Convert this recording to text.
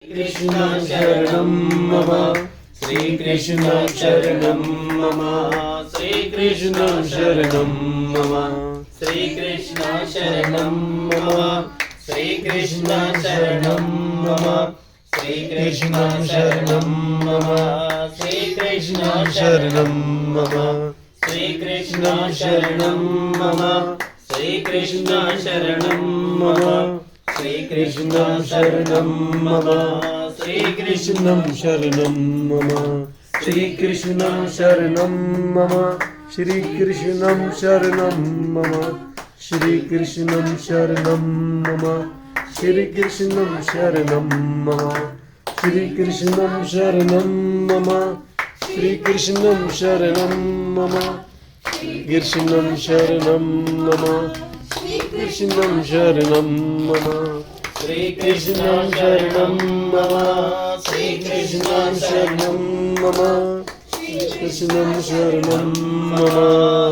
कृष्ण शरणं मम श्री कृष्ण शरणं मम श्री कृष्ण शरणं मम श्री कृष्ण शरणं मम श्री कृष्ण शरणं मम श्री कृष्ण शरणं मम श्री कृष्ण शरणं मम श्री कृष्ण शरणं मम श्री कृष्ण शरणं मम श्री कृष्ण शरणं मम श्री कृष्ण शरणं मम श्री कृष्ण शरणं मम श्री कृष्ण शरणं मम श्री कृष्ण शरणं मम श्री कृष्ण शरणं मम श्री कृष्ण शरणं मम श्री कृष्ण शरणं मम कृष्ण शरणं मम कृष्ण शरणं मम श्री कृष्ण शरणं मम श्री कृष्ण शरणं मम कृष्ण शरणं मम